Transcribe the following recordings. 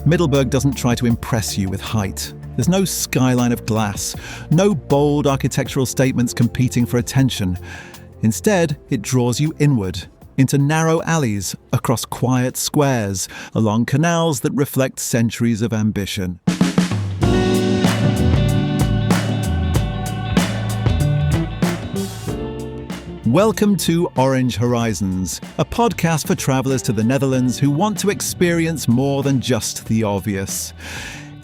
Middelburg doesn't try to impress you with height. There's no skyline of glass, no bold architectural statements competing for attention. Instead, it draws you inward, into narrow alleys, across quiet squares, along canals that reflect centuries of ambition. Welcome to Orange Horizons, a podcast for travellers to the Netherlands who want to experience more than just the obvious.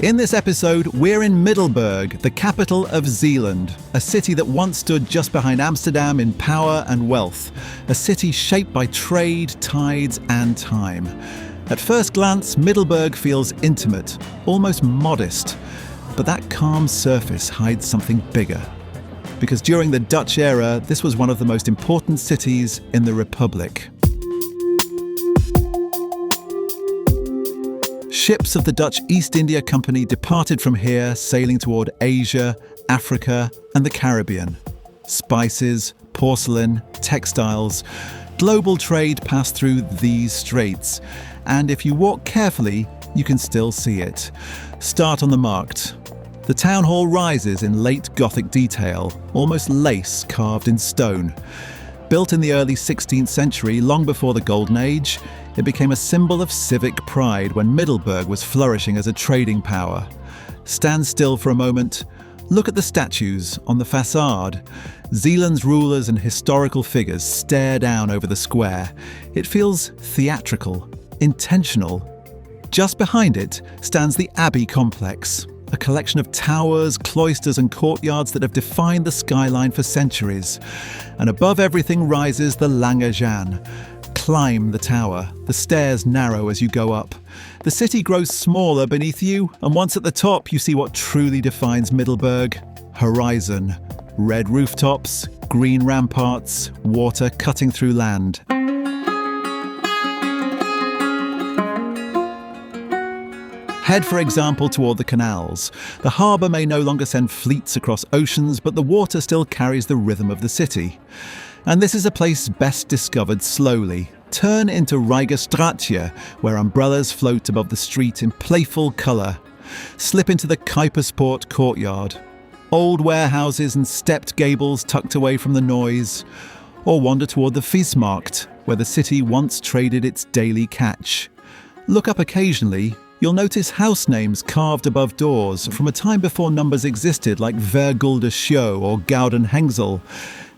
In this episode, we're in Middelburg, the capital of Zeeland, a city that once stood just behind Amsterdam in power and wealth, a city shaped by trade, tides and time. At first glance, Middelburg feels intimate, almost modest, but that calm surface hides something bigger. Because during the Dutch era, this was one of the most important cities in the Republic. Ships of the Dutch East India Company departed from here, sailing toward Asia, Africa, and the Caribbean. Spices, porcelain, textiles, global trade passed through these straits. And if you walk carefully, you can still see it. Start on the Markt. The town hall rises in late Gothic detail, almost lace carved in stone. Built in the early 16th century, long before the Golden Age, it became a symbol of civic pride when Middelburg was flourishing as a trading power. Stand still for a moment. Look at the statues on the facade. Zeeland's rulers and historical figures stare down over the square. It feels theatrical, intentional. Just behind it stands the Abbey complex, a collection of towers, cloisters and courtyards that have defined the skyline for centuries. And above everything rises the Lange Jan. Climb the tower. The stairs narrow as you go up. The city grows smaller beneath you, and once at the top you see what truly defines Middelburg: horizon. Red rooftops, green ramparts, water cutting through land. Head, for example, toward the canals. The harbour may no longer send fleets across oceans, but the water still carries the rhythm of the city. And this is a place best discovered slowly. Turn into Rijgestraatje, where umbrellas float above the street in playful colour. Slip into the Kuiperspoort courtyard. Old warehouses and stepped gables tucked away from the noise. Or wander toward the Markt, where the city once traded its daily catch. Look up occasionally. You'll notice house names carved above doors from a time before numbers existed, like Vergulde Show or Gouden Hengsel.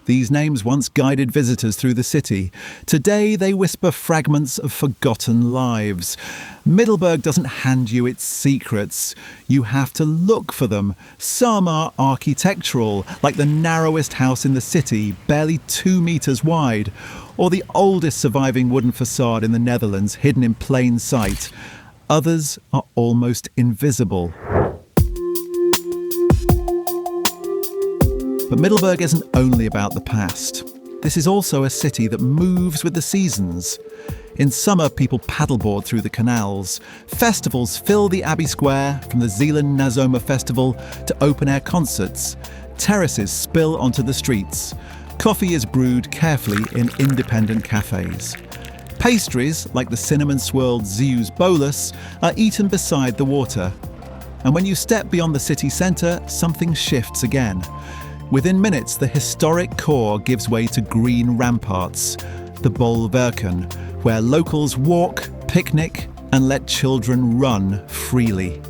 These names once guided visitors through the city. Today they whisper fragments of forgotten lives. Middelburg doesn't hand you its secrets. You have to look for them. Some are architectural, like the narrowest house in the city, barely 2 meters wide, or the oldest surviving wooden facade in the Netherlands, hidden in plain sight. Others are almost invisible. But Middelburg isn't only about the past. This is also a city that moves with the seasons. In summer, people paddleboard through the canals. Festivals fill the Abbey Square, from the Zeeland Nazomer Festival to open-air concerts. Terraces spill onto the streets. Coffee is brewed carefully in independent cafes. Pastries, like the cinnamon-swirled Zeus bolus, are eaten beside the water. And when you step beyond the city centre, something shifts again. Within minutes, the historic core gives way to green ramparts, the Bolwerken, where locals walk, picnic, and let children run freely.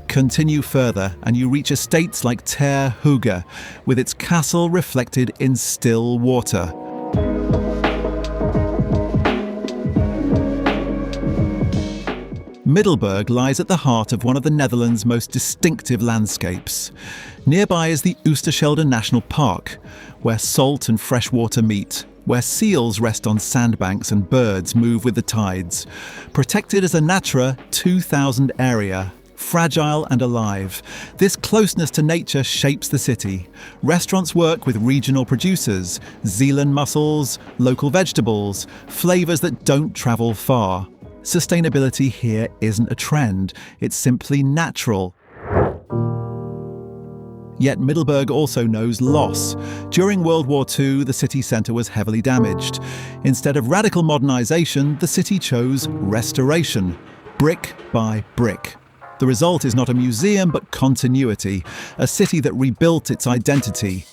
Continue further, and you reach estates like Ter Hooge, with its castle reflected in still water. Middelburg lies at the heart of one of the Netherlands' most distinctive landscapes. Nearby is the Oosterschelde National Park, where salt and fresh water meet, where seals rest on sandbanks and birds move with the tides. Protected as a Natura 2000 area, fragile and alive, this closeness to nature shapes the city. Restaurants work with regional producers, Zeeland mussels, local vegetables, flavours that don't travel far. Sustainability here isn't a trend, it's simply natural. Yet Middelburg also knows loss. During World War II, the city centre was heavily damaged. Instead of radical modernisation, the city chose restoration, brick by brick. The result is not a museum, but continuity, a city that rebuilt its identity.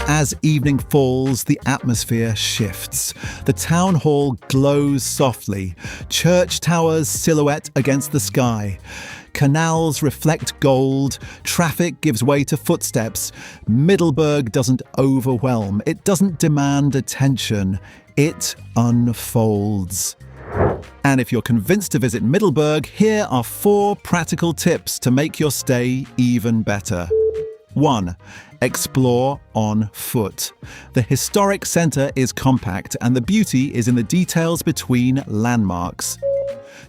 As evening falls, the atmosphere shifts. The town hall glows softly, church towers silhouette against the sky. Canals reflect gold, traffic gives way to footsteps. Middelburg doesn't overwhelm, it doesn't demand attention, it unfolds. And if you're convinced to visit Middelburg, here are 4 practical tips to make your stay even better. 1. Explore on foot. The historic centre is compact and the beauty is in the details between landmarks.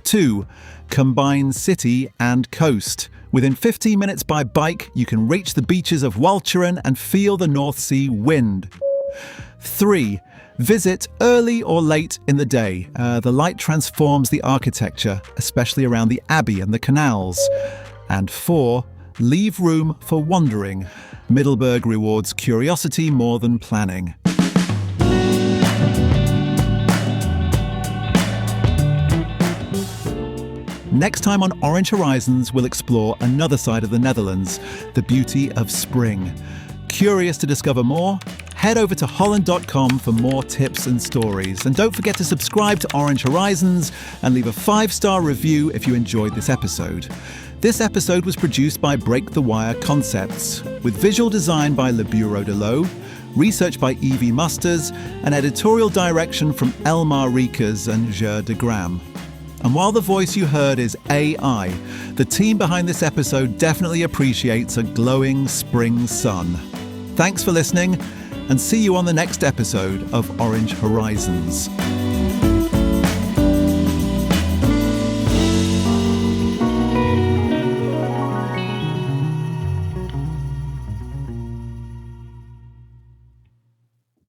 2. Combine city and coast. Within 15 minutes by bike, you can reach the beaches of Walcheren and feel the North Sea wind. 3. Visit early or late in the day. The light transforms the architecture, especially around the Abbey and the canals. And 4. Leave room for wandering. Middelburg rewards curiosity more than planning. Next time on Orange Horizons, we'll explore another side of the Netherlands, the beauty of spring. Curious to discover more? Head over to holland.com for more tips and stories. And don't forget to subscribe to Orange Horizons and leave a 5-star review if you enjoyed this episode. This episode was produced by Break the Wire Concepts, with visual design by Le Bureau de l'Eau, research by Evie Musters, and editorial direction from Elmar Riekers and Ger de Gram. And while the voice you heard is AI, the team behind this episode definitely appreciates a glowing spring sun. Thanks for listening, and see you on the next episode of Orange Horizons.